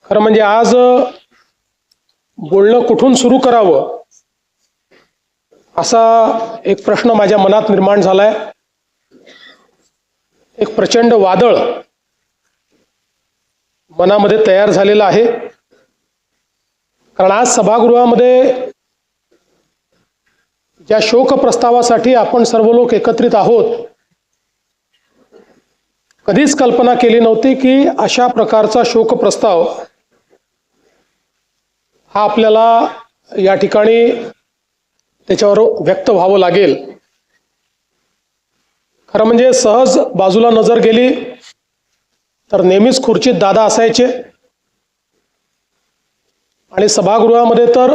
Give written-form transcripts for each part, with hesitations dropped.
खरं म्हणजे आज बोलणं कुठून सुरू करावं असा एक प्रश्न माझ्या मनात निर्माण झालाय. एक प्रचंड वादळ मनामध्ये तयार झालेलं आहे. कारण आज सभागृहामध्ये ज्या शोक प्रस्तावासाठी आपण सर्व लोक एकत्रित आहोत, कधीच कल्पना केली नव्हती की अशा प्रकारचा शोक प्रस्ताव हा आपल्याला या ठिकाणी त्याच्यावर व्यक्त व्हावं लागेल. खरं म्हणजे सहज बाजूला नजर गेली तर नेहमीच खुर्चीत दादा असायचे आणि सभागृहामध्ये तर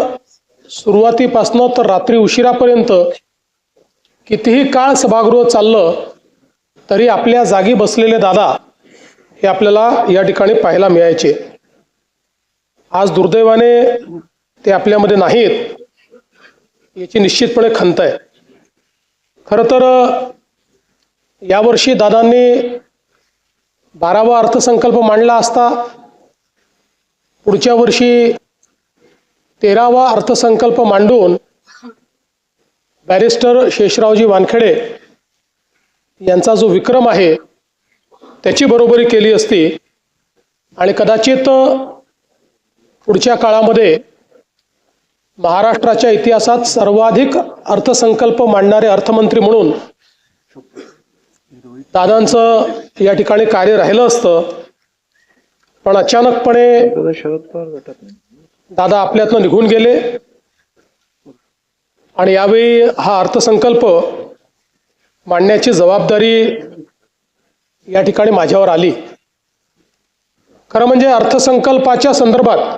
सुरुवातीपासनं तर रात्री उशिरापर्यंत कितीही काळ सभागृह चाललं तरी आपल्या जागी बसलेले दादा हे आपल्याला या ठिकाणी पाहायला मिळायचे. आज दुर्दैवाने ते आपल्यामध्ये नाहीत, याची निश्चितपणे खंत आहे. खरं तर यावर्षी दादांनी 12वा अर्थसंकल्प मांडला असता, पुढच्या वर्षी 13वा अर्थसंकल्प मांडून बॅरिस्टर शेषरावजी वानखेडे यांचा जो विक्रम आहे त्याची बरोबरी केली असती आणि कदाचित पुढच्या काळामध्ये महाराष्ट्राच्या इतिहासात सर्वाधिक अर्थसंकल्प मांडणारे अर्थमंत्री म्हणून दादांचं या ठिकाणी कार्य राहिलं असतं. पण अचानकपणे दादा आपल्यातनं निघून गेले आणि यावेळी हा अर्थसंकल्प मांडण्याची जबाबदारी या ठिकाणी माझ्यावर आली. खरं म्हणजे अर्थसंकल्पाच्या संदर्भात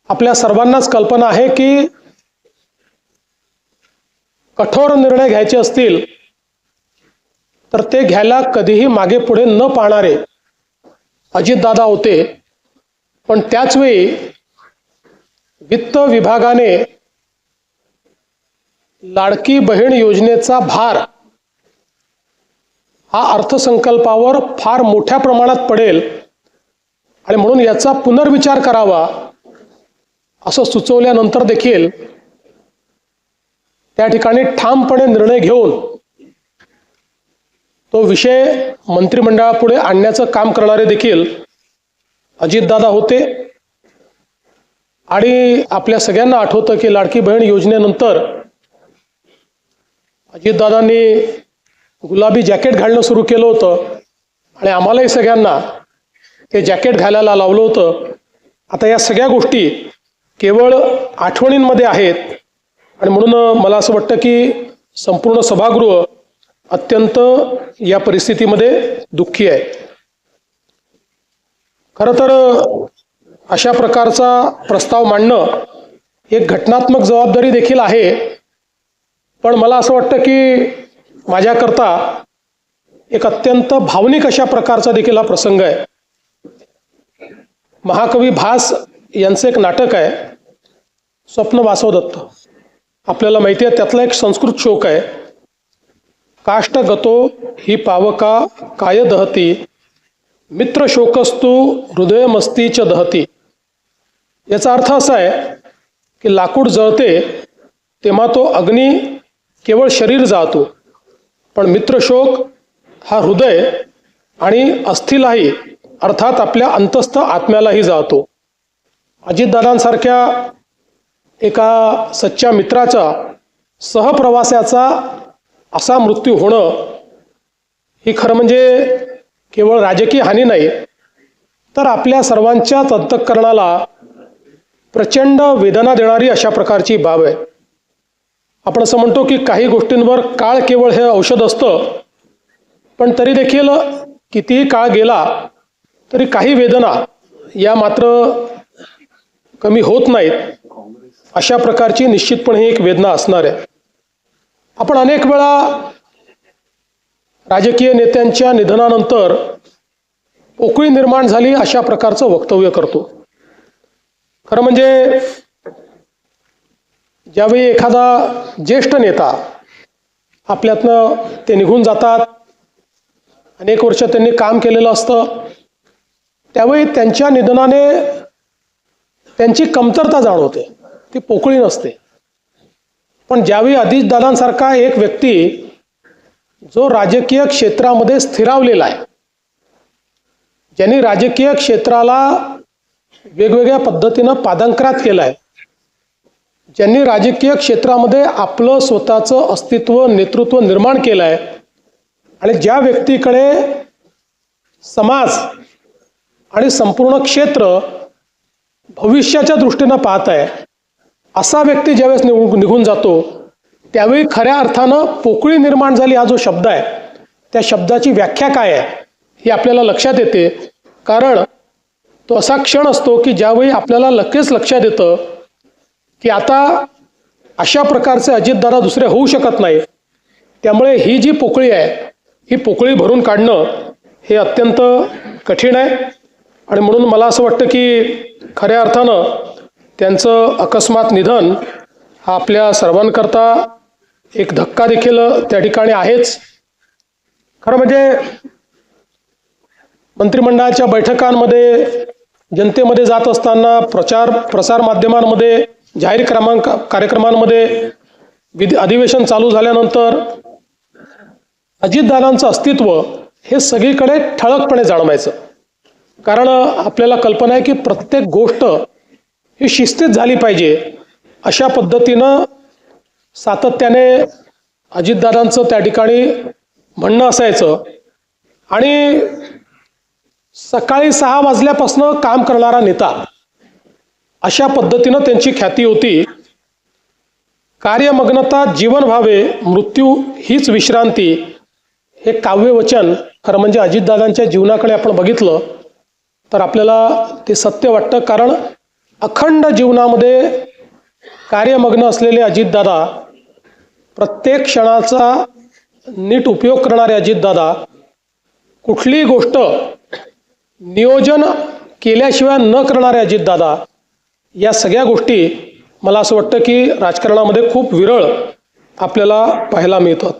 आपल्या सर्वांनाच कल्पना आहे की कठोर निर्णय घ्यायचे असतील तर ते घ्यायला कधीही मागे पुढे न पाहणारे अजितदादा होते. पण त्याचवेळी वित्त विभागाने लाडकी बहीण योजनेचा भार हा अर्थसंकल्पावर फार मोठ्या प्रमाणात पडेल आणि म्हणून याचा पुनर्विचार करावा असं सुचवल्यानंतर देखील त्या ठिकाणी ठामपणे निर्णय घेऊन तो विषय मंत्रिमंडळापुढे आणण्याचं काम करणारे देखील अजितदादा होते. आणि आपल्या सगळ्यांना आठवतं की लाडकी बहीण योजनेनंतर अजितदादांनी गुलाबी जॅकेट घालणं सुरू केलं होतं आणि आम्हालाही सगळ्यांना ते जॅकेट घालायला लावलं होतं. आता या सगळ्या गोष्टी केवळ आठवणींमध्ये आहेत आणि म्हणून मला असं वाटतं की संपूर्ण सभागृह अत्यंत या परिस्थितीमध्ये दुःखी आहे. खरं तर अशा प्रकारचा प्रस्ताव मांडणं एक घटनात्मक जबाबदारी देखील आहे. पण मला असं वाटतं की माझ्याकरता एक अत्यंत भावनिक अशा प्रकारचा देखील हा प्रसंग आहे. महाकवी भास यांचं एक नाटक आहे स्वप्न वासवदत्त. आपल्याला माहिती आहे त्यातला एक संस्कृत श्लोक आहे, काष्ट गतो ही पावका काय दहती मित्र शोकस्तु हृदयमस्तीच दहती. याचा अर्थ असा आहे की लाकूड जळते तेव्हा तो अग्नी केवळ शरीर जाळतो, पण मित्रशोक हा हृदय आणि अस्थिलाही अर्थात आपल्या अंतस्थ आत्म्यालाही जाळतो. अजितदादांसारख्या एका सच्च्या मित्राचा सहप्रवासाचा असा मृत्यू होणं ही खरं म्हणजे केवळ राजकीय हानी नाही तर आपल्या सर्वांच्याच अंतःकरणाला प्रचंड वेदना देणारी अशा प्रकारची बाब आहे. आपण असं म्हणतो की काही गोष्टींवर काळ केवळ हे औषध असतं, पण तरी देखील कितीही काळ गेला तरी काही वेदना या मात्र कमी होत नाहीत. अशा प्रकारची निश्चितपणे एक वेदना असणार आहे. आपण अनेक वेळा राजकीय नेत्यांच्या निधनानंतर पोकळी निर्माण झाली अशा प्रकारचं वक्तव्य करतो. खरं म्हणजे ज्यावेळी एखादा ज्येष्ठ नेता आपल्यातनं ते निघून जातात अनेक वर्ष त्यांनी काम केलेलं असतं, त्यावेळी त्यांच्या निधनाने त्यांची कमतरता जाणवते, ती पोकळी नसते. पण ज्यावेळी अजितदादांसारखा एक व्यक्ती जो राजकीय क्षेत्रामध्ये स्थिरावलेला आहे, ज्यांनी राजकीय क्षेत्राला वेगवेगळ्या पद्धतीनं पादांकरात केलं आहे, ज्यांनी राजकीय क्षेत्रामध्ये आपलं स्वतःचं अस्तित्व नेतृत्व निर्माण केलं आहे, आणि ज्या व्यक्तीकडे समाज आणि संपूर्ण क्षेत्र भविष्याच्या दृष्टीनं पाहत आहे, असा व्यक्ती ज्यावेळेस निघून जातो त्यावेळी खऱ्या अर्थानं पोकळी निर्माण झाली हा जो शब्द आहे, त्या शब्दाची व्याख्या काय आहे ही आपल्याला लक्षात येते. कारण तो असा क्षण असतो की ज्यावेळी आपल्याला लगेच लक्षात येतं की आता अशा प्रकारचे अजितदादा दुसरे होऊ शकत नाही. त्यामुळे ही जी पोकळी आहे ही पोकळी भरून काढणं हे अत्यंत कठीण आहे. आणि म्हणून मला असं वाटतं की खऱ्या अर्थानं त्यांचं अकस्मात निधन हा आपल्या सर्वांकरता एक धक्का देखील त्या ठिकाणी आहेच. खरं म्हणजे मंत्रिमंडळाच्या बैठकांमध्ये, जनतेमध्ये जात असताना, प्रसार माध्यमांमध्ये, जाहीर कार्यक्रमांमध्ये, अधिवेशन चालू झाल्यानंतर अजितदादांचं अस्तित्व हे सगळीकडे ठळकपणे जाणवायचं. कारण आपल्याला कल्पना आहे की प्रत्येक गोष्ट ही शिस्तीत झाली पाहिजे अशा पद्धतीनं सातत्याने अजितदादांचं त्या ठिकाणी म्हणणं असायचं. आणि सकाळी 6 वाजल्यापासून काम करणारा नेता अशा पद्धतीनं त्यांची ख्याती होती. कार्यमग्नता जीवन व्हावे, मृत्यू हीच विश्रांती, हे काव्यवचन खरं म्हणजे अजितदादांच्या जीवनाकडे आपण बघितलं तर आपल्याला ते सत्य वाटतं. कारण अखंड जीवनामध्ये कार्यमग्न असलेले अजितदादा, प्रत्येक क्षणाचा नीट उपयोग करणारे अजितदादा, कुठलीही गोष्ट नियोजन केल्याशिवाय न करणारे अजितदादा, या सगळ्या गोष्टी मला असं वाटतं की राजकारणामध्ये खूप विरळ आपल्याला पाहायला मिळतात.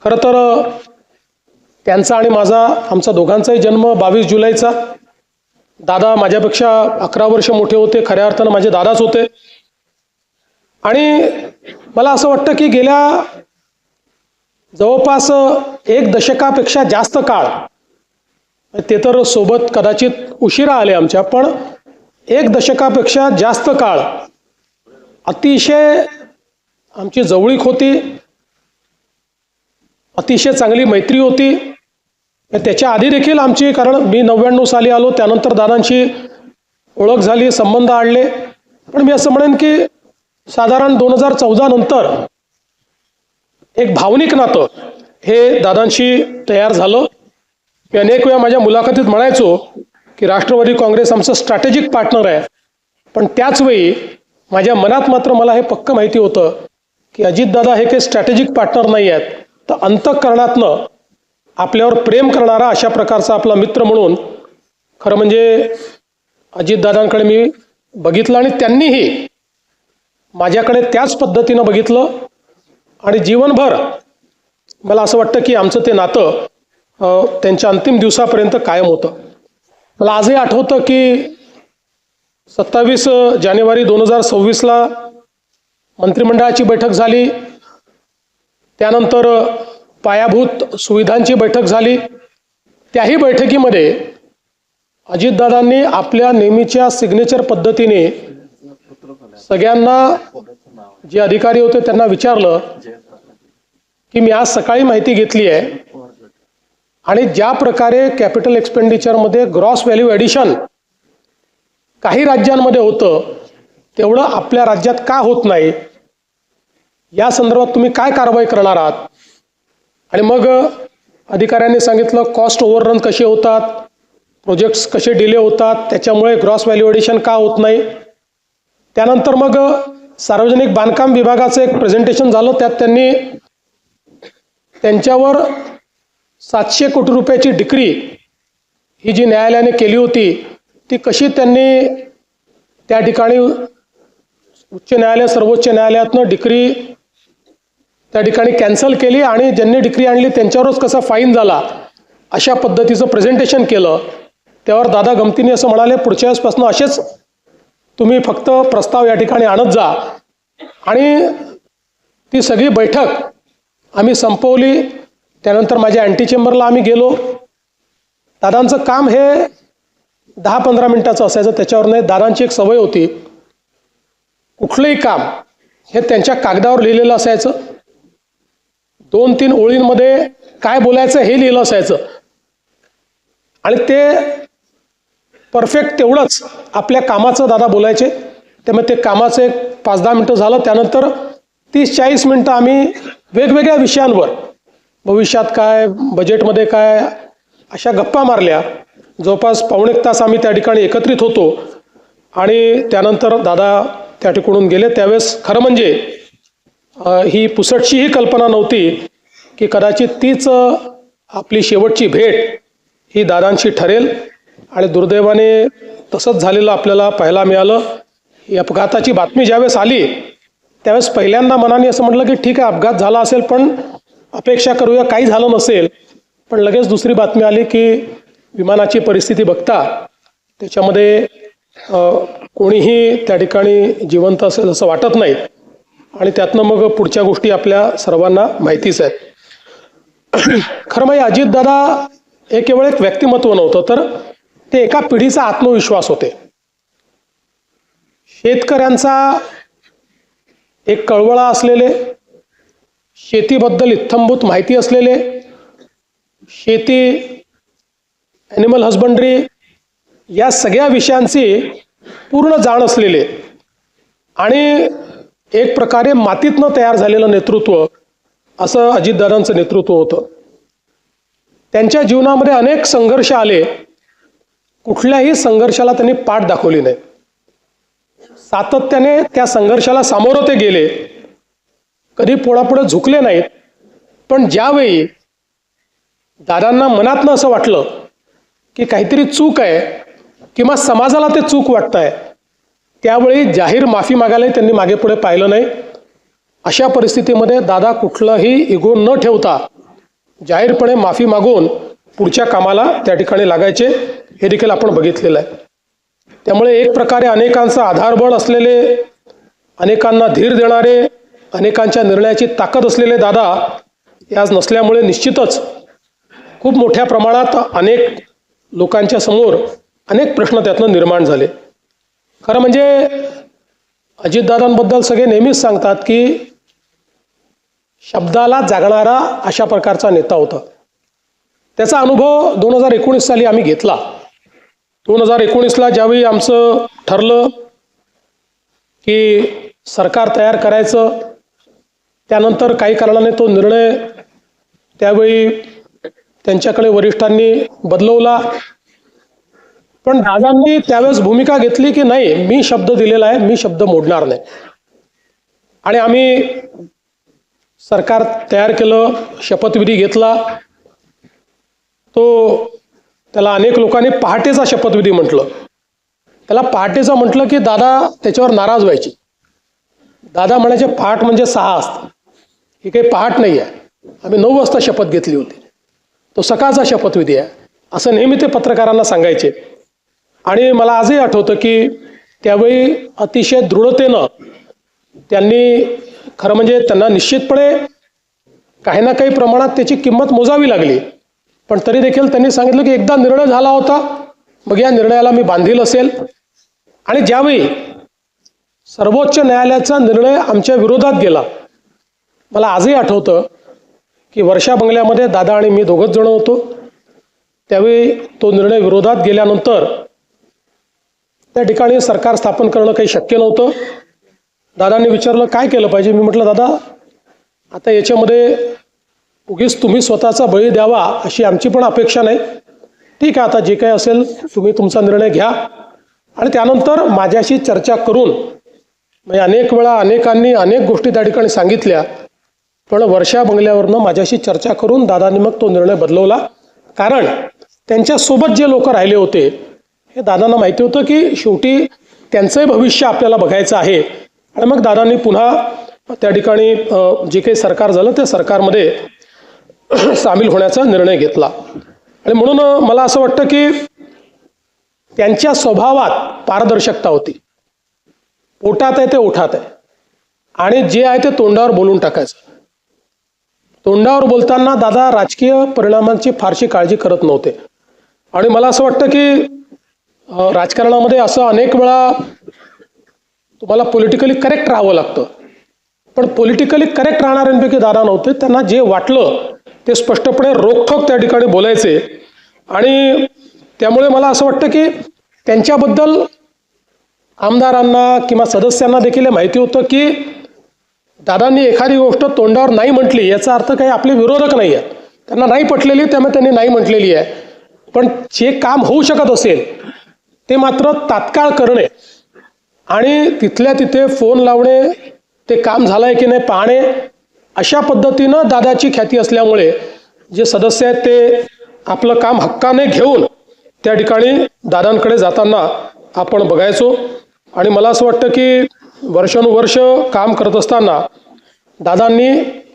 खरं तर त्यांचा आणि आमचा दोघांचाही जन्म 22 जुलैचा. दादा माझ्यापेक्षा 11 वर्ष मोठे होते, खऱ्या अर्थानं माझे दादाच होते. आणि मला असं वाटतं की गेल्या जवळपास 1 दशकापेक्षा जास्त काळ, ते तर सोबत कदाचित उशिरा आले आमच्या, पण 1 दशकापेक्षा जास्त काळ अतिशय आमची जवळीक होती, अतिशय चांगली मैत्री होती. त्याच्या आधी देखील आमची, कारण मी 99 साली आलो, त्यानंतर दादांची ओळख झाली, संबंध आणले. पण मी असं म्हणेन की साधारण 2014 नंतर एक भावनिक नातं हे दादांशी तयार झालं. मी अनेक वेळा माझ्या मुलाखतीत म्हणायचो की राष्ट्रवादी काँग्रेस आमचं स्ट्रॅटेजिक पार्टनर आहे. पण त्याच वेळी माझ्या मनात मात्र मला हे पक्क माहिती होतं की अजितदादा हे काही स्ट्रॅटेजिक पार्टनर नाही आहेत, तर अंतःकरणातनं आपल्यावर प्रेम करणारा अशा प्रकारचा आपला मित्र म्हणून खरं म्हणजे अजितदादांकडे मी बघितलं आणि त्यांनीही माझ्याकडे त्याच पद्धतीनं बघितलं. आणि जीवनभर मला असं वाटतं की आमचं ते नातं त्यांच्या अंतिम दिवसापर्यंत कायम होतं. मला आजही आठवतं की 27 जानेवारी 2026ला मंत्रिमंडळाची बैठक झाली, त्यानंतर पायाभूत सुविधांची बैठक झाली. त्याही बैठकीमध्ये अजितदादांनी आपल्या नेहमीच्या सिग्नेचर पद्धतीने सगळ्यांना, जे अधिकारी होते त्यांना विचारलं की मी आज सकाळी माहिती घेतली आहे आणि ज्या प्रकारे कॅपिटल एक्सपेंडिचरमध्ये ग्रॉस व्हॅल्यू ॲडिशन काही राज्यांमध्ये होतं तेवढं आपल्या राज्यात का होत नाही, या संदर्भात तुम्ही काय कारवाई करणार आहात. आणि मग अधिकाऱ्यांनी सांगितलं कॉस्ट ओव्हररन कसे होतात, प्रोजेक्ट्स कसे डिले होतात, त्याच्यामुळे ग्रॉस व्हॅल्यू ॲडिशन का होत नाही. त्यानंतर मग सार्वजनिक बांधकाम विभागाचं एक प्रेझेंटेशन झालं, त्यात त्यांनी त्यांच्यावर 700 कोटी रुपयाची डिक्री ही जी न्यायालयाने केली होती ती कशी त्यांनी त्या ठिकाणी उच्च न्यायालय सर्वोच्च न्यायालयातनं डिक्री त्या ठिकाणी कॅन्सल केली आणि ज्यांनी डिक्री आणली त्यांच्यावरच कसा फाईन झाला अशा पद्धतीचं प्रेझेंटेशन केलं, त्यावर दादा गमतीने असं म्हणाले, पुढच्या वेळेसपासून असेच तुम्ही फक्त प्रस्ताव या ठिकाणी आणत जा. आणि ती सगळी बैठक आम्ही संपवली. त्यानंतर माझ्या अँटी चेंबरला आम्ही गेलो. दादांचं काम हे 10-15 मिनिटाचं असायचं, त्याच्यावर नाही. दादांची एक सवय होती, कुठलंही काम हे त्यांच्या कागदावर लिहिलेलं असायचं. 2-3 ओळींमध्ये काय बोलायचं हे लिहिलं असायचं आणि ते परफेक्ट तेवढंच आपल्या कामाचं दादा बोलायचे. त्यामुळे ते कामाचं एक 5-10 मिनटं झालं, त्यानंतर 30-40 मिनटं आम्ही वेगवेगळ्या विषयांवर, भविष्यात काय, बजेटमध्ये काय, अशा गप्पा मारल्या. जवळपास पाऊण 1 तास आम्ही त्या ठिकाणी एकत्रित होतो आणि त्यानंतर दादा त्या ठिकाणून गेले. त्यावेळेस खरं म्हणजे ही पुसटची ही कल्पना नव्हती की कदाचित तीच आपली शेवटची भेट ही दादांशी ठरेल. आणि दुर्दैवाने तसंच झालेलं आपल्याला पाहायला मिळालं. ही अपघाताची बातमी ज्यावेळेस आली त्यावेळेस पहिल्यांदा मनाने असं म्हटलं की ठीक आहे, अपघात झाला असेल, पण अपेक्षा करूया काही झालं नसेल. पण लगेच दुसरी बातमी आली की विमानाची परिस्थिती बघता त्याच्यामध्ये कोणीही त्या ठिकाणी जिवंत असेल असं वाटत नाही. आणि त्यातनं मग पुढच्या गोष्टी आपल्या सर्वांना माहितीच आहेत. खरं म्हणजे अजितदादा हे केवळ एक व्यक्तिमत्व नव्हतं, तर ते एका पिढीचा आत्मविश्वास होते. शेतकऱ्यांचा एक कळवळा असलेले, शेतीबद्दल इत्थंभूत माहिती असलेले, शेती, ॲनिमल हजबंड्री या सगळ्या विषयांची पूर्ण जाण असलेले आणि एक प्रकारे मातीतनं तयार झालेलं नेतृत्व असं अजितदादांचं नेतृत्व होतं. त्यांच्या जीवनामध्ये अनेक संघर्ष आले, कुठल्याही संघर्षाला त्यांनी पाठ दाखवली नाही. सातत्याने त्या संघर्षाला सामोरं ते गेले, कधी पुढे झुकले नाहीत. पण ज्यावेळी दादांना मनातनं असं वाटलं की काहीतरी चूक आहे किंवा समाजाला ते चूक वाटतंय, त्यावेळी जाहीर माफी मागायलाही त्यांनी मागे पुढे पाहिलं नाही. अशा परिस्थितीमध्ये दादा कुठलाही इगो न ठेवता जाहीरपणे माफी मागून पुढच्या कामाला त्या ठिकाणी लागायचे, हे देखील आपण बघितलेलं आहे. त्यामुळे एक प्रकारे अनेकांचा आधारबळ असलेले, अनेकांना धीर देणारे, अनेकांच्या निर्णयाची ताकद असलेले दादा आज नसल्यामुळे निश्चितच खूप मोठ्या प्रमाणात अनेक लोकांच्या समोर अनेक प्रश्न त्यातनं निर्माण झाले. खरं म्हणजे अजितदादांबद्दल सगळे नेहमीच सांगतात की शब्दाला जागणारा अशा प्रकारचा नेता होता. त्याचा अनुभव 2019 साली आम्ही घेतला. 2019ला ज्यावेळी आमचं ठरलं की सरकार तयार करायचं, त्यानंतर काही कारणाने तो निर्णय त्यावेळी त्यांच्याकडे वरिष्ठांनी बदलवला. पण दादांनी त्यावेळेस भूमिका घेतली की नाही, मी शब्द दिलेला आहे, मी शब्द मोडणार नाही. आणि आम्ही सरकार तयार केलं, शपथविधी घेतला. त्याला अनेक लोकांनी पहाटेचा शपथविधी म्हटलं. त्याला पहाटेचा म्हटलं की दादा त्याच्यावर नाराज व्हायचे. दादा म्हणायचे पहाट म्हणजे 6 असतं, ही काही पहाट नाही आहे, आम्ही 9 वाजता शपथ घेतली होती, तो सकाळचा शपथविधी आहे, असं नेहमी ते पत्रकारांना सांगायचे. आणि मला आजही आठवतं की त्यावेळी अतिशय दृढतेनं त्यांनी, खरं म्हणजे त्यांना निश्चितपणे काही ना काही प्रमाणात त्याची किंमत मोजावी लागली, पण तरी देखील त्यांनी सांगितलं की एकदा निर्णय झाला होता, मग या निर्णयाला मी बांधील असेल. आणि ज्यावेळी सर्वोच्च न्यायालयाचा निर्णय आमच्या विरोधात गेला, मला आजही आठवतं की वर्षा बंगल्यामध्ये दादा आणि मी दोघंच जण होतो. त्यावेळी तो निर्णय विरोधात गेल्यानंतर त्या ठिकाणी सरकार स्थापन करणं काही शक्य नव्हतं. दादांनी विचारलं काय केलं पाहिजे. मी म्हटलं दादा आता याच्यामध्ये उगीच तुम्ही स्वतःचा बळी द्यावा अशी आमची पण अपेक्षा नाही. ठीक आहे, आता जे काही असेल तुम्ही तुमचा निर्णय घ्या. आणि त्यानंतर माझ्याशी चर्चा करून, म्हणजे अनेक वेळा अनेकांनी अनेक गोष्टी त्या ठिकाणी सांगितल्या, पण वर्षा बंगल्यावरनं माझ्याशी चर्चा करून दादांनी मग तो निर्णय बदलवला. कारण त्यांच्यासोबत जे लोक राहिले होते हे दादांना माहिती होतं की शेवटी त्यांचंही भविष्य आपल्याला बघायचं आहे. आणि मग दादांनी पुन्हा त्या ठिकाणी जे काही सरकार झालं त्या सरकारमध्ये सामील होण्याचा निर्णय घेतला. आणि म्हणून मला असं वाटतं की त्यांच्या स्वभावात पारदर्शकता होती. पोटात आहे ते ओठात आहे आणि जे आहे ते तोंडावर बोलून टाकायचं. तोंडावर बोलताना दादा राजकीय परिणामांची फारशी काळजी करत नव्हते. आणि मला असं वाटतं की राजकारणामध्ये असं अनेक वेळा तुम्हाला पॉलिटिकली करेक्ट राहावं लागतं, पण पॉलिटिकली करेक्ट राहणाऱ्यांपैकी दादा नव्हते. त्यांना जे वाटलं ते स्पष्टपणे रोखठोक त्या ठिकाणी बोलायचे. आणि त्यामुळे मला असं वाटतं की त्यांच्याबद्दल आमदारांना किंवा सदस्यांना देखील हे माहिती होतं की दादांनी एखादी गोष्ट तोंडावर नाही म्हटली याचा अर्थ काही आपले विरोधक नाही आहेत, त्यांना नाही पटलेली त्यामुळे त्यांनी नाही म्हटलेली आहे. पण जे काम होऊ शकत असेल ते मात्र तात्काळ करणे आणि तिथल्या तिथे फोन लावणे, ते काम झालंय की नाही पाहणे, अशा पद्धतीनं दादाची ख्याती असल्यामुळे जे सदस्य आहेत ते आपलं काम हक्काने घेऊन त्या ठिकाणी दादांकडे जाताना आपण बघायचो. आणि मला असं वाटतं की वर्षानुवर्ष काम करत असताना दादांनी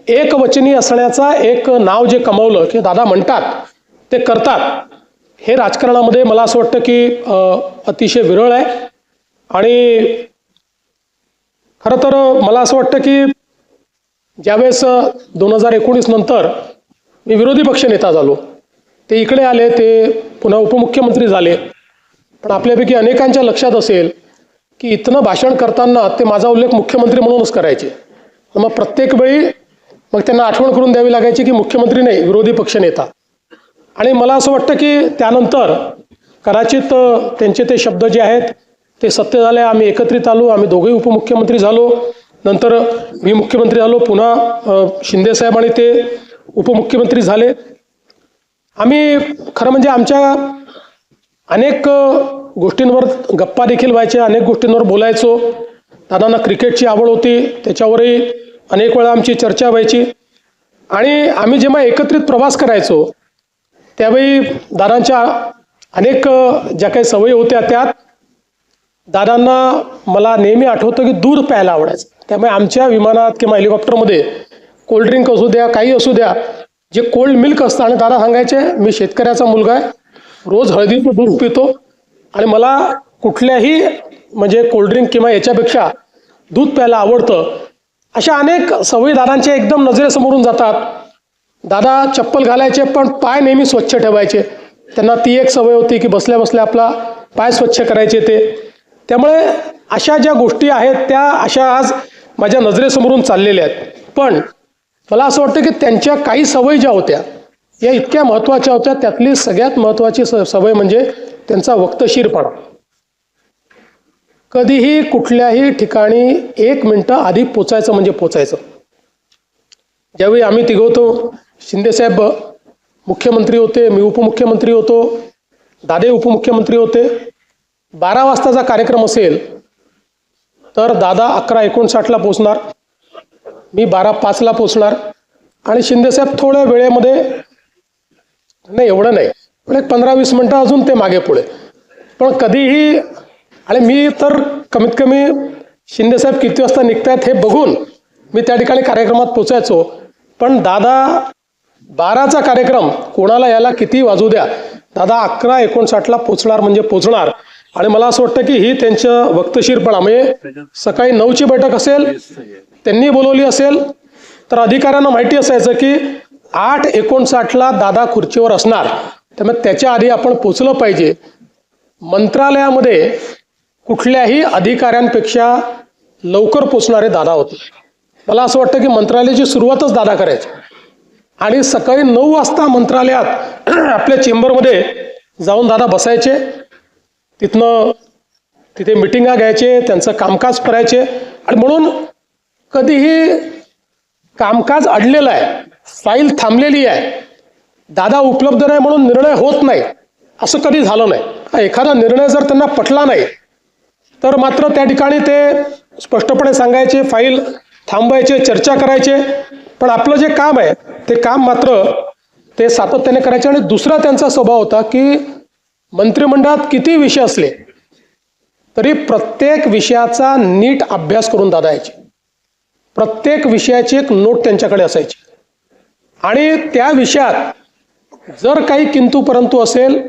एकवचनी असण्याचा एक नाव जे कमावलं की दादा म्हणतात ते करतात, हे राजकारणामध्ये मला असं वाटतं की अतिशय विरळ आहे. आणि खरं तर मला असं वाटतं की ज्यावेळेस 2019 नंतर मी विरोधी पक्षनेता झालो, ते इकडे आले, ते पुन्हा उपमुख्यमंत्री झाले. पण आपल्यापैकी अनेकांच्या लक्षात असेल की इथनं भाषण करताना ते माझा उल्लेख मुख्यमंत्री म्हणूनच करायचे. मग प्रत्येक वेळी मग त्यांना आठवण करून द्यावी लागायची की मुख्यमंत्री नाही, विरोधी पक्षनेता. आणि मला असं वाटतं की त्यानंतर कदाचित त्यांचे ते शब्द जे आहेत ते सत्य झाले. आम्ही एकत्रित आलो, आम्ही दोघेही उपमुख्यमंत्री झालो, नंतर मी मुख्यमंत्री झालो, पुन्हा शिंदेसाहेब आणि ते उपमुख्यमंत्री झाले. आम्ही खरं म्हणजे आमच्या अनेक गोष्टींवर गप्पा देखील व्हायच्या, अनेक गोष्टींवर बोलायचो. दादांना क्रिकेटची आवड होती, त्याच्यावरही अनेक वेळा आमची चर्चा व्हायची. आणि आम्ही जेव्हा एकत्रित प्रवास करायचो त्यावेळी दादांच्या अनेक ज्या काही सवयी होत्या त्यात दादांना मला नेहमी आठवतं की दूध प्यायला आवडायचं. त्यामुळे आमच्या विमानात किंवा हेलिकॉप्टरमध्ये कोल्ड्रिंक असू द्या, काही असू द्या, जे कोल्ड मिल्क असतं, आणि दादा सांगायचे मी शेतकऱ्याचा मुलगा आहे, रोज हळदीचं दूध पितो आणि मला कुठल्याही म्हणजे कोल्ड्रिंक किंवा याच्यापेक्षा दूध प्यायला आवडतं. अशा अनेक सवयी दादांच्या एकदम नजरेसमोरून जातात. दादा चप्पल घालायचे पण पाय नेहमी स्वच्छ ठेवायचे. त्यांना ती एक सवय होती की बसल्या बसल्या आपला पाय स्वच्छ करायचे ते. त्यामुळे अशा ज्या गोष्टी आहेत त्या अशा आज माझ्या नजरेसमोरून चाललेल्या आहेत. पण मला असं वाटतं की त्यांच्या काही सवयी ज्या होत्या या इतक्या महत्त्वाच्या होत्या. त्यातली सगळ्यात महत्त्वाची सवय म्हणजे त्यांचा वक्तशीरपणा. कधीही कुठल्याही ठिकाणी 1 मिनिटं आधी पोचायचं म्हणजे पोचायचं. ज्यावेळी आम्ही तिघं होतो, शिंदेसाहेब मुख्यमंत्री होते, मी उपमुख्यमंत्री होतो, दादे उपमुख्यमंत्री होते. 12 वाजताचा कार्यक्रम असेल तर दादा 11:59ला पोचणार, मी 12:05ला पोचणार आणि शिंदेसाहेब थोड्या वेळेमध्ये, नाही एवढं नाही पण एक 15-20 मिनटं अजून ते मागे पुढे. पण कधीही, आणि मी तर कमीत कमी शिंदेसाहेब किती वाजता निघतायत हे बघून मी त्या ठिकाणी कार्यक्रमात पोचायचो. पण दादा 12चा कार्यक्रम कोणाला याला किती वाजू द्या, दादा 11:59ला पोचणार म्हणजे पोचणार. आणि मला असं वाटतं की ही त्यांचं वक्तशीरपणा, म्हणजे सकाळी 9ची बैठक असेल त्यांनी बोलवली असेल तर अधिकाऱ्यांना माहिती असायचं की 8:59ला दादा खुर्चीवर असणार, त्यामुळे त्याच्या आधी आपण पोचलं पाहिजे. मंत्रालयामध्ये कुठल्याही अधिकाऱ्यांपेक्षा लवकर पोचणारे दादा होते. मला असं वाटतं की मंत्रालयाची सुरुवातच दादा करायची आणि सकाळी 9 वाजता मंत्रालयात आपल्या चेंबरमध्ये जाऊन दादा बसायचे. तिथे मिटिंगा घ्यायचे, त्यांचं कामकाज करायचे. आणि म्हणून कधीही कामकाज अडलेलं आहे, फाईल थांबलेली आहे, दादा उपलब्ध नाही म्हणून निर्णय होत नाही असं कधी झालं नाही. एखादा निर्णय जर त्यांना पटला नाही तर मात्र त्या ठिकाणी ते स्पष्टपणे सांगायचे, फाईल थांबवायचे, चर्चा करायचे. पण आपलं जे काम आहे ते काम मात्र ते सातत्याने करायचे. आणि दुसरा त्यांचा स्वभाव होता की मंत्रिमंडळात किती विषय असले तरी प्रत्येक विषयाचा नीट अभ्यास करून दादा यायचे. प्रत्येक विषयाची एक नोट त्यांच्याकडे असायची आणि त्या विषयात जर काही किंतु परंतु असेल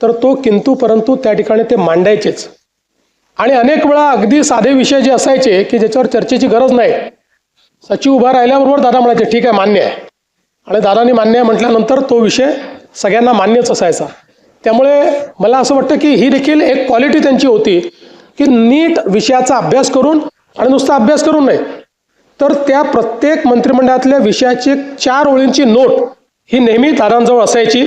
तर तो किंतु परंतु त्या ठिकाणी ते मांडायचेच. आणि अनेक वेळा अगदी साधे विषय जे असायचे की ज्याच्यावर चर्चेची गरज नाही, सचिव उभा राहिल्याबरोबर दादा म्हणायचे ठीक आहे मान्य आहे, आणि दादांनी मान्य आहे म्हटल्यानंतर तो विषय सगळ्यांना मान्यच असायचा. त्यामुळे मला असं वाटतं की ही देखील एक क्वालिटी त्यांची होती की नीट विषयाचा अभ्यास करून, आणि नुसता अभ्यास करून नाही तर त्या प्रत्येक मंत्रिमंडळातल्या विषयाची 4 ओळींची नोट ही नेहमी दादांजवळ असायची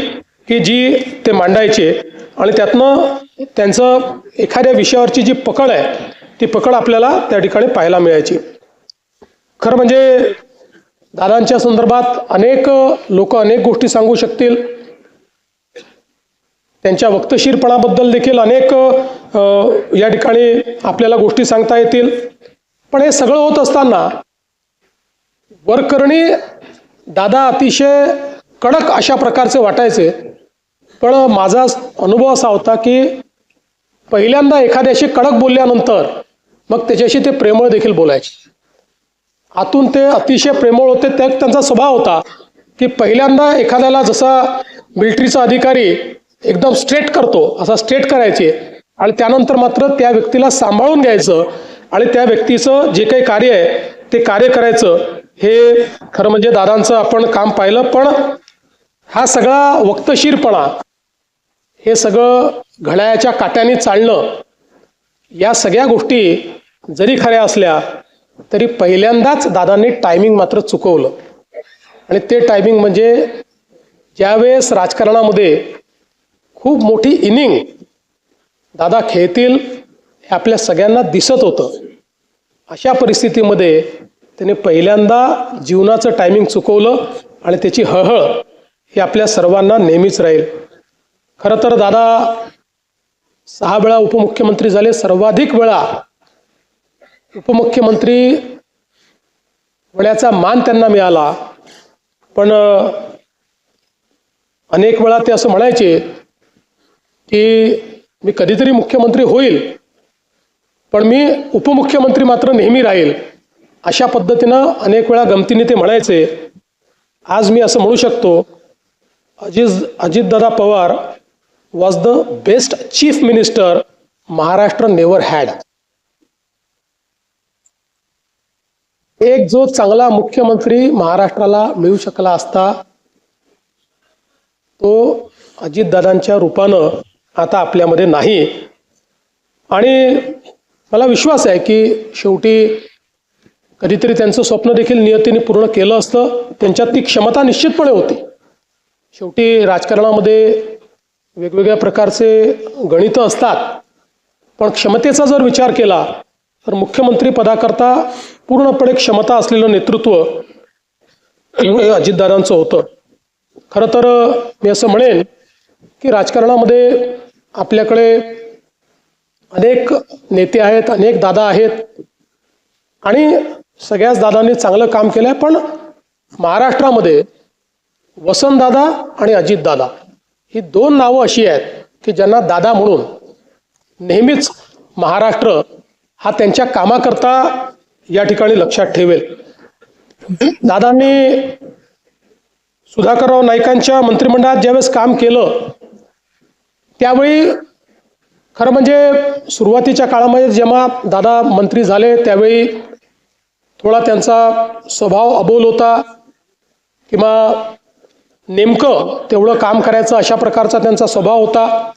की जी ते मांडायचे, आणि त्यातनं त्यांचं एखाद्या विषयावरची जी पकड आहे ती पकड आपल्याला त्या ठिकाणी पाहायला मिळायची. खरं म्हणजे दादांच्या संदर्भात अनेक लोक अनेक गोष्टी सांगू शकतील, त्यांच्या वक्तशीरपणाबद्दल देखील अनेक या ठिकाणी आपल्याला गोष्टी सांगता येतील. पण हे सगळं होत असताना वरकरणी दादा अतिशय कडक अशा प्रकारचे वाटायचे. पण माझा अनुभव असा होता की पहिल्यांदा एखाद्याशी कडक बोलल्यानंतर मग त्याच्याशी ते प्रेमळ देखील बोलायचे. आतून ते अतिशय प्रेमळ होते. त्यांचा स्वभाव होता की पहिल्यांदा एखाद्याला जसा मिलिटरीचा अधिकारी एकदम स्ट्रेट करतो असा स्ट्रेट करायचे, आणि त्यानंतर मात्र त्या व्यक्तीला सांभाळून घ्यायचं आणि त्या व्यक्तीचं जे काही कार्य आहे ते कार्य करायचं. हे खरं म्हणजे दादांचं आपण काम पाहिलं. पण हा सगळा वक्तशीरपणा, हे सगळं घड्याळाच्या काट्याने चालणं, या सगळ्या गोष्टी जरी खऱ्या असल्या तरी पहिल्यांदाच दादांनी टायमिंग मात्र चुकवलं. आणि ते टायमिंग म्हणजे ज्यावेळेस राजकारणामध्ये खूप मोठी इनिंग दादा खेळतील हे आपल्या सगळ्यांना दिसत होतं. अशा परिस्थितीमध्ये त्याने पहिल्यांदा जीवनाचं टायमिंग चुकवलं, आणि त्याची हळहळ ही आपल्या सर्वांना नेहमीच राहील. खरं तर दादा 6 वेळा उपमुख्यमंत्री झाले, सर्वाधिक वेळा उपमुख्यमंत्री होण्याचा मान त्यांना मिळाला. पण अनेक वेळा ते असं म्हणायचे की मी कधीतरी मुख्यमंत्री होईल पण मी उपमुख्यमंत्री मात्र नेहमी राहील. अशा पद्धतीनं अनेक वेळा गमतीने ते म्हणायचे. आज मी असं म्हणू शकतो, Ajitdada Pawar was the best chief minister Maharashtra never had. एक जो चांगला मुख्यमंत्री महाराष्ट्राला मिळू शकला असता तो अजितदादांच्या रूपानं आता आपल्यामध्ये नाही. आणि मला विश्वास आहे की शेवटी कधीतरी त्यांचं स्वप्न देखील नियतीने पूर्ण केलं असतं. त्यांच्यात ती क्षमता निश्चितपणे होती. शेवटी राजकारणामध्ये वेगवेगळ्या प्रकारचे गणितं असतात, पण क्षमतेचा जर विचार केला तर मुख्यमंत्री पदाकरता पूर्णपणे क्षमता असलेलं नेतृत्व हे अजितदादांचं होतं. खरं तर मी असं म्हणेन की राजकारणामध्ये आपल्याकडे अनेक नेते आहेत, अनेक दादा आहेत, आणि सगळ्याच दादांनी चांगलं काम केलं आहे. पण महाराष्ट्रामध्ये वसंतदादा आणि अजितदादा ही 2 नावं अशी आहेत की ज्यांना दादा म्हणून नेहमीच महाराष्ट्र हा त्यांच्या कामाकरता या ठिकाणी लक्षात ठेवेल. दादांनी सुधाकरराव नाईकांच्या मंत्रिमंडळात ज्यावेळेस काम केलं त्यावेळी खरं म्हणजे सुरुवातीच्या काळामध्ये जेव्हा दादा मंत्री झाले त्यावेळी थोडा त्यांचा स्वभाव अबोल होता, किंवा नेमकं तेवढं काम करायचं अशा प्रकारचा त्यांचा स्वभाव होता.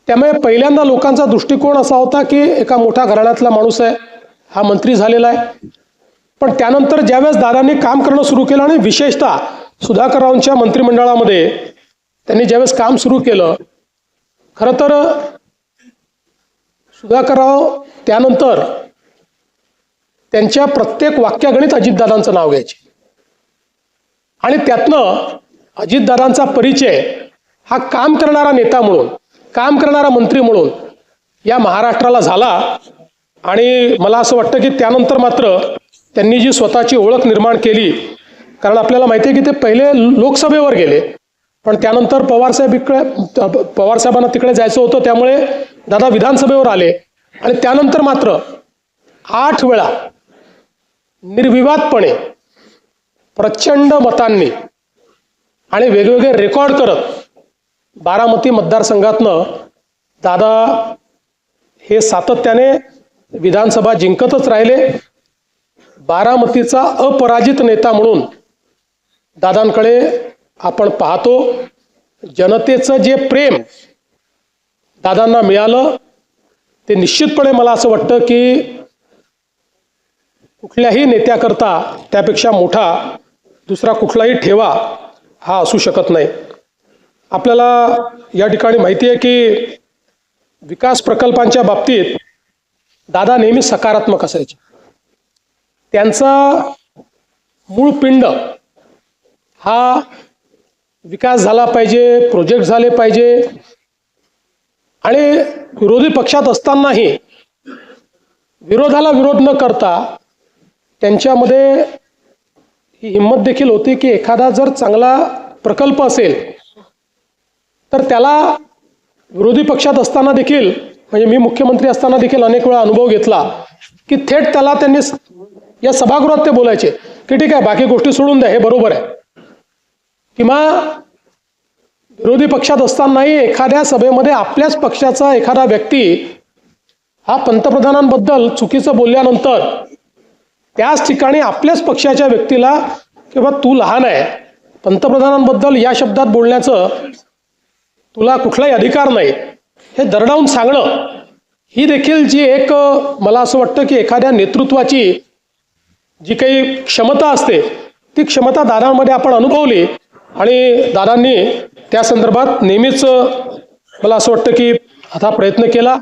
त्यामुळे पहिल्यांदा लोकांचा दृष्टिकोन असा होता की एका मोठ्या घराण्यातला माणूस आहे, हा मंत्री झालेला आहे. पण त्यानंतर ज्यावेळेस दादांनी काम करणं सुरू केलं आणि विशेषतः सुधाकररावांच्या मंत्रिमंडळामध्ये त्यांनी ज्यावेळेस काम सुरू केलं, खरं तर सुधाकरराव त्यानंतर त्यांच्या प्रत्येक वाक्यागणित अजितदादांचं नाव घ्यायचे. आणि त्यातनं अजितदादांचा परिचय हा काम करणारा नेता म्हणून, काम करणारा मंत्री म्हणून या महाराष्ट्राला झाला. आणि मला असं वाटतं की त्यानंतर मात्र त्यांनी जी स्वतःची ओळख निर्माण केली, कारण आपल्याला माहिती आहे की ते पहिले लोकसभेवर गेले, पण त्यानंतर पवारसाहेबांना तिकडे जायचं होतं, त्यामुळे दादा विधानसभेवर आले. आणि त्यानंतर मात्र 8 वेळा निर्विवादपणे प्रचंड मतांनी आणि वेगवेगळे रेकॉर्ड करत बारामती मतदारसंघातनं दादा हे सातत्याने विधानसभा जिंकतच राहिले. बारामतीचा अपराजित नेता म्हणून दादांकडे आपण पाहतो. जनतेचं जे प्रेम दादांना मिळालं ते निश्चितपणे मला असं वाटतं की कुठल्याही नेत्याकरता त्यापेक्षा मोठा दुसरा कुठलाही ठेवा हा असू शकत नाही. आपल्याला या ठिकाणी माहिती आहे की विकास प्रकल्पांच्या बाबतीत दादा नेहमी सकारात्मक असायचे. त्यांचा मूळ पिंड हा विकास झाला पाहिजे, प्रोजेक्ट झाले पाहिजे. आणि विरोधी पक्षात असतानाही विरोधाला विरोध न करता त्यांच्यामध्ये ही हिंमत देखील होती की एखादा जर चांगला प्रकल्प असेल तर त्याला विरोधी पक्षात असताना देखील, म्हणजे मी मुख्यमंत्री असताना देखील अनेक वेळा अनुभव घेतला की थेट त्याला त्यांनी या सभागृहात ते बोलायचे की ठीक आहे बाकी गोष्टी सोडून द्या, हे बरोबर आहे. किंवा विरोधी पक्षात असतानाही एखाद्या सभेमध्ये आपल्याच पक्षाचा एखादा व्यक्ती हा पंतप्रधानांबद्दल चुकीचं बोलल्यानंतर त्याच ठिकाणी आपल्याच पक्षाच्या व्यक्तीला किंवा तू लहान आहे, पंतप्रधानांबद्दल या शब्दात बोलण्याचं तुला कुठलाही अधिकार नाही, हे दरडावून सांगणं ही देखील जी एक मला असं वाटतं की एखाद्या नेतृत्वाची जी काही क्षमता असते ती क्षमता दादांमध्ये आपण अनुभवली. आणि दादांनी त्या संदर्भात नेहमीच मला असं वाटतं की आता प्रयत्न केला.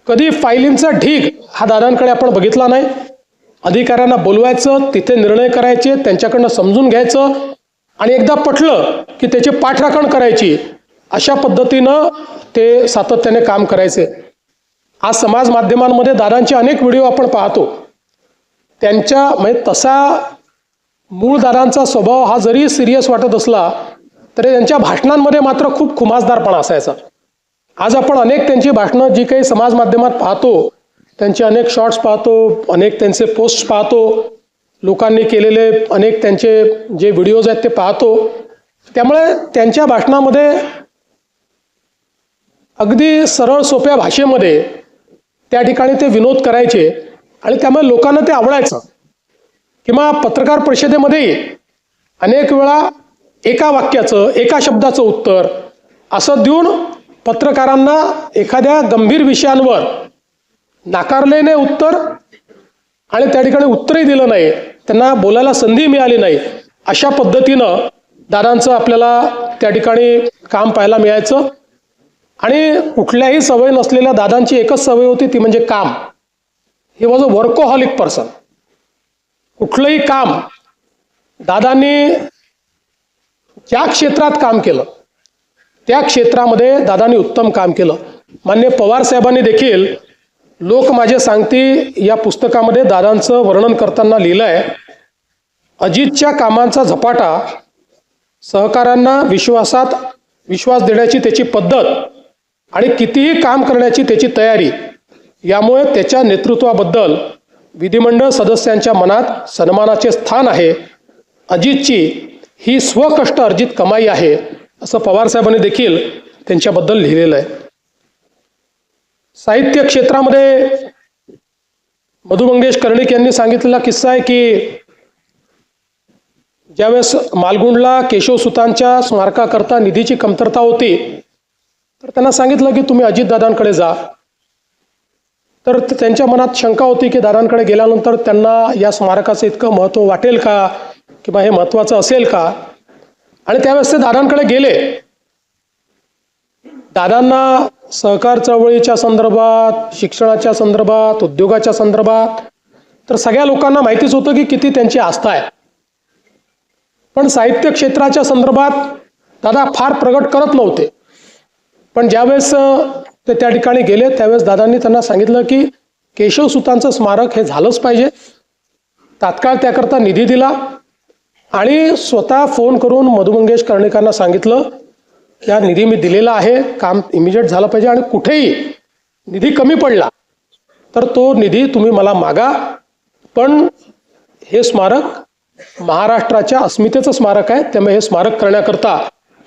कधी फायलींचा ढीग हा दादांकडे आपण बघितला नाही. अधिकाऱ्यांना बोलवायचं, तिथे निर्णय करायचे, त्यांच्याकडनं समजून घ्यायचं आणि एकदा पटलं की त्याची पाठराखण करायची. अशा पद्धतीनं ते सातत्याने काम करायचे. आज समाज माध्यमांमध्ये दादांचे अनेक व्हिडिओ आपण पाहतो. त्यांच्या म्हणजे तसा मूळ दादांचा स्वभाव हा जरी सिरियस वाटत असला तरी त्यांच्या भाषणांमध्ये मात्र खूप खुमासदारपणा असायचा. आज आपण अनेक त्यांची भाषणं जी काही समाज माध्यमात पाहतो, त्यांचे अनेक शॉर्ट्स पाहतो, अनेक त्यांचे पोस्ट पाहतो, लोकांनी केलेले अनेक त्यांचे जे व्हिडिओज आहेत ते पाहतो. त्यामुळे त्यांच्या भाषणामध्ये अगदी सरळ सोप्या भाषेमध्ये त्या ठिकाणी ते विनोद करायचे आणि त्यामुळे लोकांना ते आवडायचं. किंवा पत्रकार परिषदेमध्येही अनेक वेळा एका वाक्याचं, एका शब्दाचं उत्तर असं देऊन पत्रकारांना एखाद्या गंभीर विषयांवर नाकारले नाही उत्तर आणि त्या ठिकाणी उत्तरही दिलं नाही, त्यांना बोलायला संधी मिळाली नाही. अशा पद्धतीनं दादांचं आपल्याला त्या ठिकाणी काम पाहायला मिळायचं. आणि कुठल्याही सवय नसलेल्या दादांची एकच सवय होती, ती म्हणजे काम. He was a workaholic person. कुठलंही काम दादांनी ज्या क्षेत्रात काम केलं त्या क्षेत्रामध्ये दादांनी उत्तम काम केलं. माननीय पवार साहेबांनी देखील लोक माझे सांगती या पुस्तकामध्ये दादांचं वर्णन करताना लिहिलं आहे, अजितच्या कामांचा झपाटा, सहकाऱ्यांना विश्वास देण्याची त्याची पद्धत आणि कितीही काम करण्याची त्याची तयारी, यामुळे त्याच्या नेतृत्वाबद्दल विधिमंडळ सदस्यांच्या मनात सन्मानाचे स्थान आहे. अजितची ही स्वकष्ट अर्जित कमाई आहे, असं पवार साहेबांनी देखील त्यांच्याबद्दल लिहिलेलं आहे. साहित्य क्षेत्रामध्ये मधु मंगेश कर्णिक यांनी सांगितलेला किस्सा आहे की ज्यावेळेस मालगुंडला केशवसुतांच्या स्मारकाकरता निधीची कमतरता होती तर त्यांना सांगितलं की तुम्ही अजितदादांकडे जा. तर त्यांच्या मनात शंका होती की दादांकडे गेल्यानंतर त्यांना या स्मारकाचं इतकं महत्त्व वाटेल का किंवा हे महत्त्वाचं असेल का. आणि त्यावेळेस ते दादांकडे गेले. दादांना सहकार चळवळीच्या संदर्भात, शिक्षणाच्या संदर्भात, उद्योगाच्या संदर्भात तर सगळ्या लोकांना माहितीच होतं की किती त्यांची आस्था आहे. पण साहित्य क्षेत्राच्या संदर्भात दादा फार प्रगट करत नव्हते. पण ज्यावेळेस ते त्या ठिकाणी गेले त्यावेळेस दादांनी त्यांना सांगितलं की केशवसुतांचं स्मारक हे झालंच पाहिजे. तात्काळ त्याकरता निधी दिला आणि स्वतः फोन करून मधु मंगेश कर्णिकांना सांगितलं की हा निधी मी दिलेला आहे, काम इमिजिएट झालं पाहिजे आणि कुठेही निधी कमी पडला तर तो निधी तुम्ही मला मागा, पण हे स्मारक महाराष्ट्राच्या अस्मितेचं स्मारक आहे, त्यामुळे हे स्मारक करण्याकरता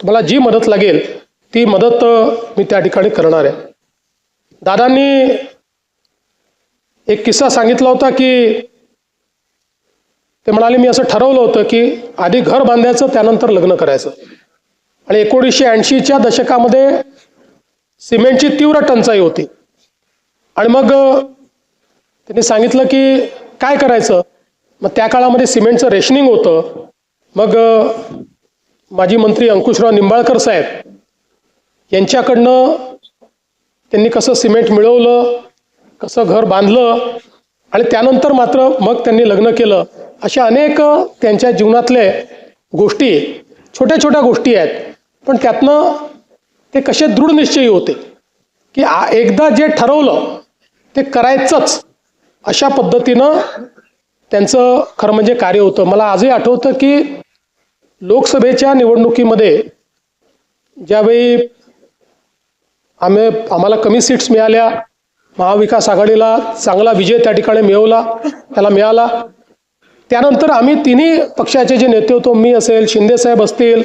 तुम्हाला जी मदत लागेल ती मदत मी त्या ठिकाणी करणार आहे. दादांनी एक किस्सा सांगितला होता की ते म्हणाले मी असं ठरवलं होतं की आधी घर बांधायचं त्यानंतर लग्न करायचं. आणि 1980च्या दशकामध्ये सिमेंटची तीव्र टंचाई होती. आणि मग त्यांनी सांगितलं की काय करायचं. मग त्या काळामध्ये सिमेंटचं रेशनिंग होतं. मग माजी मंत्री अंकुशराव निंबाळकर साहेब यांच्याकडनं त्यांनी कसं सिमेंट मिळवलं, कसं घर बांधलं आणि त्यानंतर मात्र मग त्यांनी लग्न केलं. अशा अनेक त्यांच्या जीवनातले गोष्टी, छोट्या छोट्या गोष्टी आहेत, पण त्यातनं ते कसे दृढ निश्चयी होते की एकदा जे ठरवलं ते करायचंच, अशा पद्धतीनं त्यांचं खरं म्हणजे कार्य होतं. मला आजही आठवतं की लोकसभेच्या निवडणुकीमध्ये ज्यावेळी आम्हाला कमी सीट्स मिळाल्या, महाविकास आघाडीला चांगला विजय त्या ठिकाणी मिळाला. त्यानंतर आम्ही तिन्ही पक्षाचे जे नेते होतो, मी असेल, शिंदेसाहेब असतील,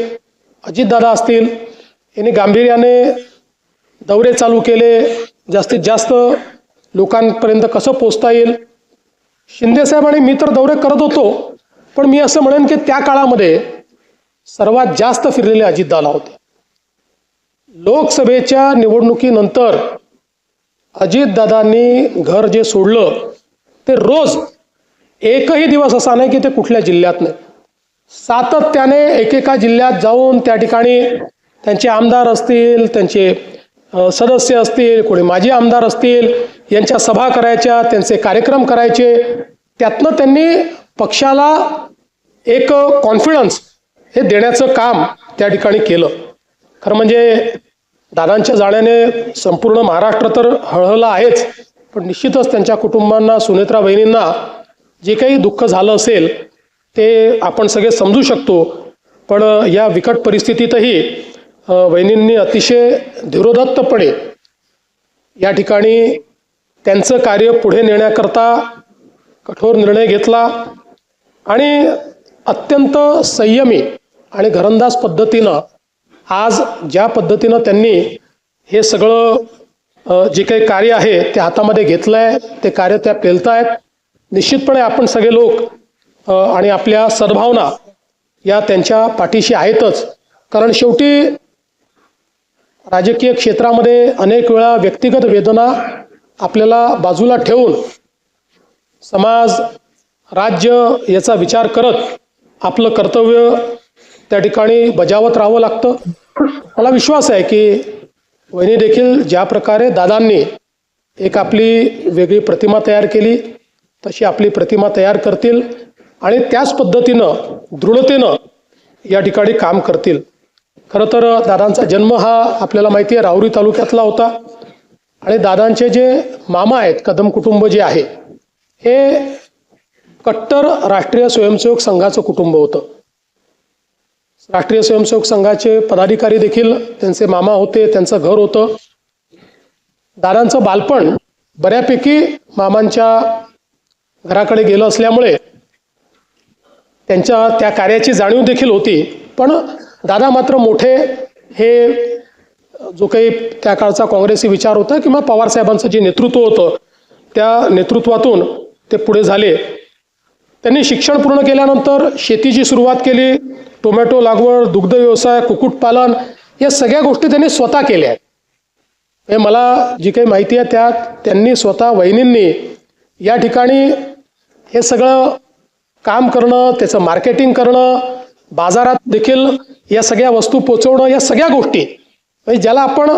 अजितदादा असतील, यांनी गांभीर्याने दौरे चालू केले. जास्तीत जास्त लोकांपर्यंत कसं पोचता येईल. शिंदेसाहेब आणि मी तर दौरे करत होतो, पण मी असं म्हणेन की त्या काळामध्ये सर्वात जास्त फिरलेले अजितदादा होते. लोकसभेच्या निवडणुकीनंतर अजितदादांनी घर जे सोडलं ते रोज एकही दिवस असा नाही की ते कुठल्या जिल्ह्यात नाही, सातत्याने एकेका जिल्ह्यात जाऊन त्या ठिकाणी त्यांचे आमदार असतील, त्यांचे सदस्य असतील, कोणी माजी आमदार असतील, यांच्या सभा करायच्या, त्यांचे कार्यक्रम करायचे. त्यातनं त्यांनी पक्षाला एक कॉन्फिडन्स हे देण्याचं काम त्या ठिकाणी केलं. खरं म्हणजे दादांच्या जाण्याने संपूर्ण महाराष्ट्र तर हळहळला आहेच, पण निश्चितच त्यांच्या कुटुंबांना, सुनेत्रा वहिनींना जे काही दुःख झालं असेल ते आपण सगळे समजू शकतो. पण या बिकट परिस्थितीतही वहिनींनी अतिशय धीरोदत्तपणे या ठिकाणी त्यांचं कार्य पुढे नेण्याकरता कठोर निर्णय घेतला आणि अत्यंत संयमी आणि घरंदाज पद्धतीनं आज ज्या पद्धतीनं त्यांनी हे सगळं जे काही कार्य आहे ते हातामध्ये घेतलं आहे, ते कार्य त्या पेलतायत. निश्चितपणे आपण सगळे लोक आणि आपल्या सद्भावना या त्यांच्या पाठीशी आहेतच. कारण शेवटी राजकीय क्षेत्रामध्ये अनेक वेळा व्यक्तिगत वेदना आपल्याला बाजूला ठेवून समाज, राज्य याचा विचार करत आपलं कर्तव्य त्या ठिकाणी बजावत राहावं लागतं. मला विश्वास आहे की वहिनी देखील ज्या प्रकारे दादांनी एक आपली वेगळी प्रतिमा तयार केली तशी आपली प्रतिमा तयार करतील आणि त्याच पद्धतीनं दृढतेनं या ठिकाणी काम करतील. खरं तर दादांचा जन्म हा आपल्याला माहिती आहे राहुरी तालुक्यातला होता आणि दादांचे जे मामा आहेत, कदम कुटुंब जे आहे, हे कट्टर राष्ट्रीय स्वयंसेवक संघाचं कुटुंब होतं. राष्ट्रीय स्वयंसेवक संघाचे पदाधिकारी देखील त्यांचे मामा होते, त्यांचं घर होतं. दादांचं बालपण बऱ्यापैकी मामांच्या घराकडे गेलं असल्यामुळे त्यांच्या त्या कार्याची जाणीव देखील होती. पण दादा मात्र मोठे हे जो काही त्या काळचा काँग्रेसी विचार होता किंवा पवारसाहेबांचं जे नेतृत्व होतं त्या नेतृत्वातून ते पुढे झाले. त्यांनी शिक्षण पूर्ण केल्यानंतर शेतीची सुरुवात केली. टोमॅटो लागवड, दुग्ध व्यवसाय, कुक्कुटपालन या सगळ्या गोष्टी त्यांनी स्वतः केल्या आहेत. हे मला जी काही माहिती आहे त्यात त्यांनी स्वतः वहिनींनी या ठिकाणी हे सगळं काम करणं, त्याचं मार्केटिंग करणं, बाजारात देखील या सगळ्या वस्तू पोचवणं, या सगळ्या गोष्टी म्हणजे ज्याला आपण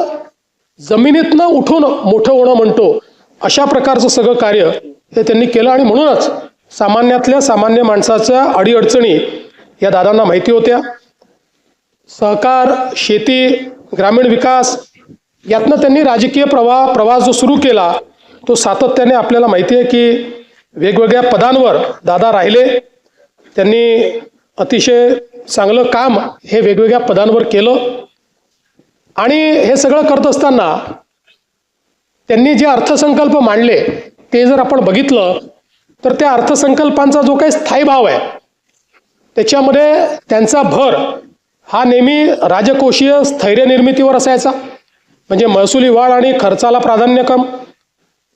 जमिनीतनं उठून मोठं होणं म्हणतो अशा प्रकारचं सगळं कार्य हे त्यांनी केलं. आणि म्हणूनच सामान्यातल्या सामान्य माणसाच्या अडीअडचणी या दादांना माहिती होत्या. सहकार, शेती, ग्रामीण विकास यातनं त्यांनी राजकीय प्रवास जो सुरू केला तो सातत्याने आपल्याला माहिती आहे की वेगवेगळ्या पदांवर दादा राहिले. त्यांनी अतिशय चांगलं काम हे वेगवेगळ्या पदांवर केलं आणि हे सगळं करत असताना त्यांनी जे अर्थसंकल्प मांडले ते जर आपण बघितलं तर त्या अर्थसंकल्पांचा जो काही स्थायी भाव आहे त्याच्यामध्ये त्यांचा भर हा नेहमी राजकोषीय स्थैर्य निर्मितीवर असायचा, म्हणजे महसुली वाढ आणि खर्चाला प्राधान्यक्रम,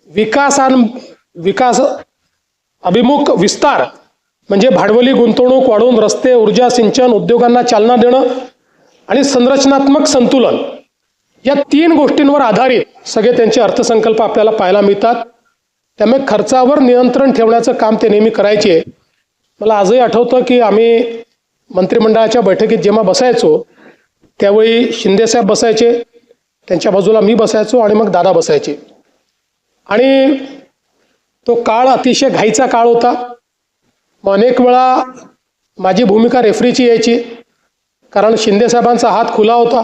विकास अभिमुख विस्तार म्हणजे भांडवली गुंतवणूक वाढवून रस्ते, ऊर्जा, सिंचन, उद्योगांना चालना देणं आणि संरचनात्मक संतुलन, या 3 गोष्टींवर आधारित सगळे त्यांचे अर्थसंकल्प आपल्याला पाहायला मिळतात. त्यामुळे खर्चावर नियंत्रण ठेवण्याचं काम ते नेहमी करायचे. मला आजही आठवतं की आम्ही मंत्रिमंडळाच्या बैठकीत जेव्हा बसायचो त्यावेळी शिंदेसाहेब बसायचे, त्यांच्या बाजूला मी बसायचो आणि मग दादा बसायचे. आणि तो काळ अतिशय घाईचा काळ होता. मग अनेक वेळा माझी भूमिका रेफरीची यायची, कारण शिंदेसाहेबांचा हात खुला होता.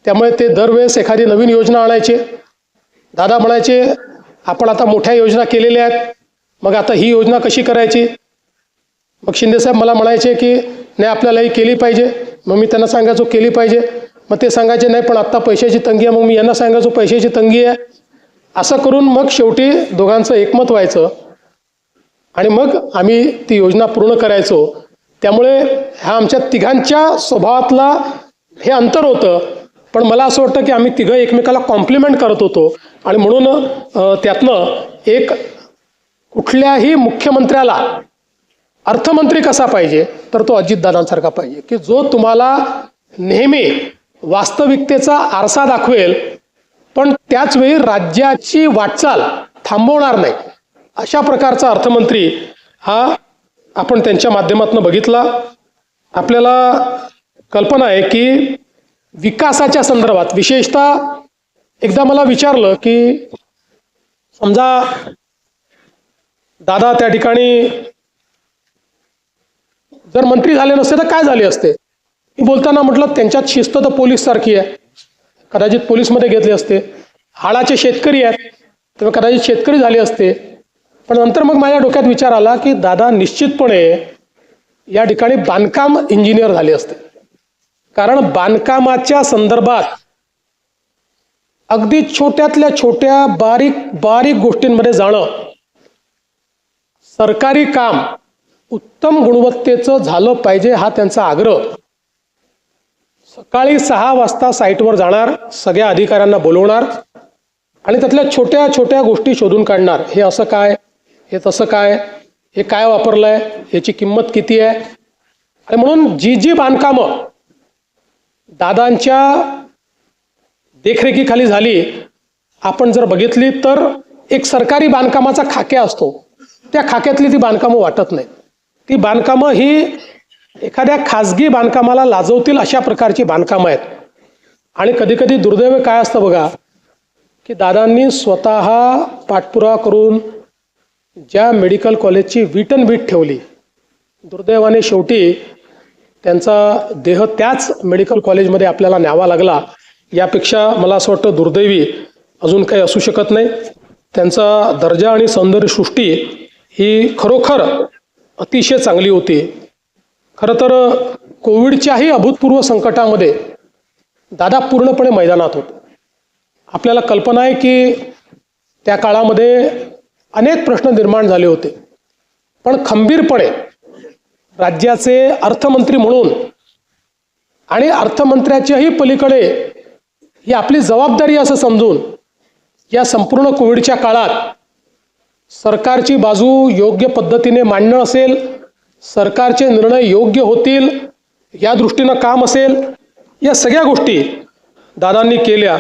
त्यामुळे ते दरवेळेस एखादी नवीन योजना आणायचे. दादा म्हणायचे आपण आता मोठ्या योजना केलेल्या आहेत, मग आता ही योजना कशी करायची. मग शिंदेसाहेब मला म्हणायचे की नाही आपल्याला ही केली पाहिजे. मग मी त्यांना सांगायचो केली पाहिजे. मग ते सांगायचे नाही पण आत्ता पैशाची तंगी आहे. मग मी यांना सांगायचो पैशाची तंगी आहे. असं करून मग शेवटी दोघांचं एकमत व्हायचं आणि मग आम्ही ती योजना पूर्ण करायचो. त्यामुळे ह्या आमच्या तिघांच्या स्वभावातला हे अंतर होतं, पण मला असं वाटतं की आम्ही तिघं एकमेकाला कॉम्प्लिमेंट करत होतो. आणि म्हणून त्यातनं एक कुठल्याही मुख्यमंत्र्याला अर्थमंत्री कसा पाहिजे तर तो अजितदादांसारखा पाहिजे, की जो तुम्हाला नेहमी वास्तविकतेचा आरसा दाखवेल पण त्याच वेळी राज्याची वाटचाल थांबवणार नाही. अशा प्रकारचा अर्थमंत्री हा आपण त्यांच्या माध्यमातून बघितला. आपल्याला कल्पना आहे की विकासाच्या संदर्भात विशेषतः एकदा मला विचारलं की समजा दादा त्या ठिकाणी जर मंत्री झाले नसते तर काय झाले असते. मी बोलताना म्हटलं त्यांच्यात शिस्त तर पोलीस सारखी आहे, कदाचित पोलीसमध्ये घेतले असते. हाडाचे शेतकरी आहेत तर कदाचित शेतकरी झाले असते. पण नंतर मग माझ्या डोक्यात विचार आला की दादा निश्चितपणे या ठिकाणी बांधकाम इंजिनियर झाले असते, कारण बांधकामाच्या संदर्भात अगदी छोट्यातल्या छोट्या बारीक बारीक गोष्टींमध्ये जाणं, सरकारी काम उत्तम गुणवत्तेचं झालं पाहिजे हा त्यांचा आग्रह. सकाळी 6 वाजता साईटवर जाणार, सगळ्या अधिकाऱ्यांना बोलवणार आणि त्यातल्या छोट्या छोट्या गोष्टी शोधून काढणार. हे असं काय, हे तसं काय, हे काय वापरलंय, याची किंमत किती आहे. आणि म्हणून जी जी बांधकामं दादांच्या देखरेखीखाली झाली आपण जर बघितली तर एक सरकारी बांधकामाचा खाक्या असतो, त्या खाक्यातली ती बांधकामं वाटत नाही. ती बांधकामं ही एखाद्या खाजगी बांधकामाला लाजवतील अशा प्रकारची बांधकामं आहेत. आणि कधी कधी दुर्दैव काय असतं बघा की दादांनी स्वतः पाठपुरावा करून ज्या मेडिकल कॉलेजची वीट ठेवली, दुर्दैवाने शेवटी त्यांचा देह त्याच मेडिकल कॉलेजमध्ये आपल्याला न्यावा लागला. यापेक्षा मला असं वाटतं दुर्दैवी अजून काही असू शकत नाही. त्यांचा दर्जा आणि सौंदर्यसृष्टी ही खरोखर अतिशय चांगली होती. खरं तर कोविडच्याही अभूतपूर्व संकटामध्ये दादा पूर्णपणे मैदानात होते. आपल्याला कल्पना आहे की त्या काळामध्ये अनेक प्रश्न निर्माण झाले होते, पण खंबीरपणे राज्याचे अर्थमंत्री म्हणून आणि अर्थमंत्र्याच्याही पलीकडे ही आपली जबाबदारी असं समजून या संपूर्ण कोविडच्या काळात सरकारची बाजू योग्य पद्धतीने मांडणं असेल, सरकारचे निर्णय योग्य होतील या दृष्टीनं काम असेल, या सगळ्या गोष्टी दादांनी केल्या.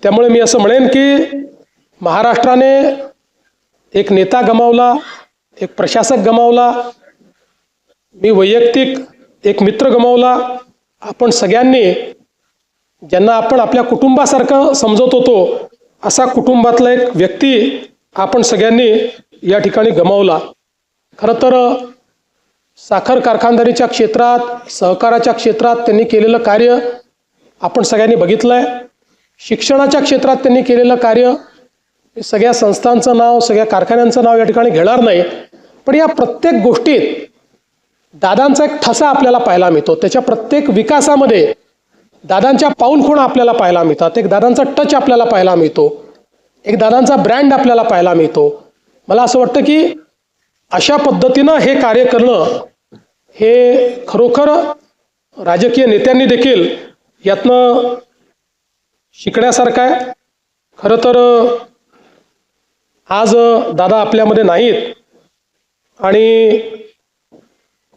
त्यामुळे मी असं म्हणेन की महाराष्ट्राने एक नेता गमावला, एक प्रशासक गमावला, मी वैयक्तिक एक मित्र गमावला. आपण सगळ्यांनी ज्यांना आपण आपल्या कुटुंबासारखं समजत होतो असा कुटुंबातला एक व्यक्ती आपण सगळ्यांनी या ठिकाणी गमावला. खरं तर साखर कारखानदारीच्या क्षेत्रात, सहकाराच्या क्षेत्रात त्यांनी केलेलं कार्य आपण सगळ्यांनी बघितलं आहे. शिक्षणाच्या क्षेत्रात त्यांनी केलेलं कार्य, सगळ्या संस्थांचं नाव, सगळ्या कारखान्यांचं नाव या ठिकाणी घेणार नाही, पण या प्रत्येक गोष्टीत दादांचा एक ठसा आपल्याला पाहायला मिळतो. त्याच्या प्रत्येक विकासामध्ये दादांच्या पाऊलखुणा आपल्याला पाहायला मिळतात. एक दादांचा टच आपल्याला पाहायला मिळतो, एक दादांचा ब्रँड आपल्याला पाहायला मिळतो. मला असं वाटतं की अशा पद्धतीनं हे कार्य करणं हे खरोखर राजकीय नेत्यांनी देखील यातनं शिकण्यासारखं आहे. खरं तर आज दादा आपल्यामध्ये नाहीत आणि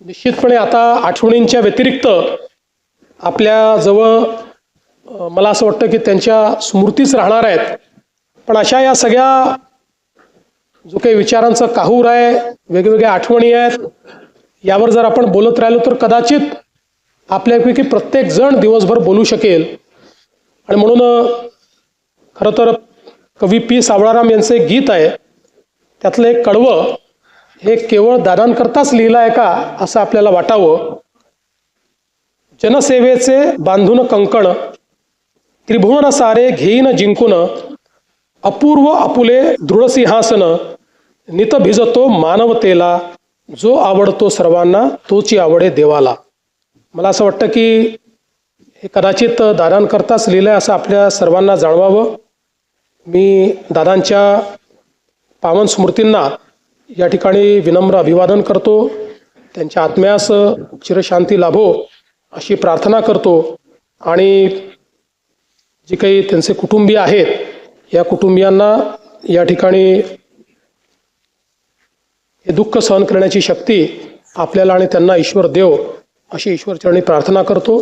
निश्चितपणे आता आठवणींच्या व्यतिरिक्त आपल्याजवळ मला असं वाटतं की त्यांच्या स्मृतीच राहणार आहेत. पण अशा या सगळ्या जो काही विचारांचा काहूर आहे, वेगवेगळ्या आठवणी आहेत, यावर जर आपण बोलत राहिलो तर कदाचित आपल्यापैकी प्रत्येक जण दिवसभर बोलू शकेल. आणि म्हणून खरं तर कवी पी सावळाराम यांचं एक गीत आहे, त्यातलं एक कडवं हे केवळ दादांकरताच लिहिलं आहे का असं आपल्याला वाटावं. जनसेवेचे बांधून कंकण, त्रिभुवन सारे घेईन जिंकून, अपूर्व आपुले दृढसिंहासन, नित भिजतो मानवतेला, जो आवडतो सर्वांना तोची आवडे देवाला. मला असं वाटतं की हे कदाचित दादांकरताच लिहिलं आहे असं आपल्या सर्वांना जाणवावं. मी दादांच्या पावन स्मृतींना या ठिकाणी विनम्र अभिवादन करतो. त्यांच्या आत्म्यास चिरशांती लाभो अशी प्रार्थना करतो. आणि जी काही त्यांचे कुटुंबीय आहेत या कुटुंबियांना या ठिकाणी हे दुःख सहन करण्याची शक्ती आपल्याला आणि त्यांना ईश्वर देव अशी ईश्वरचरणी प्रार्थना करतो.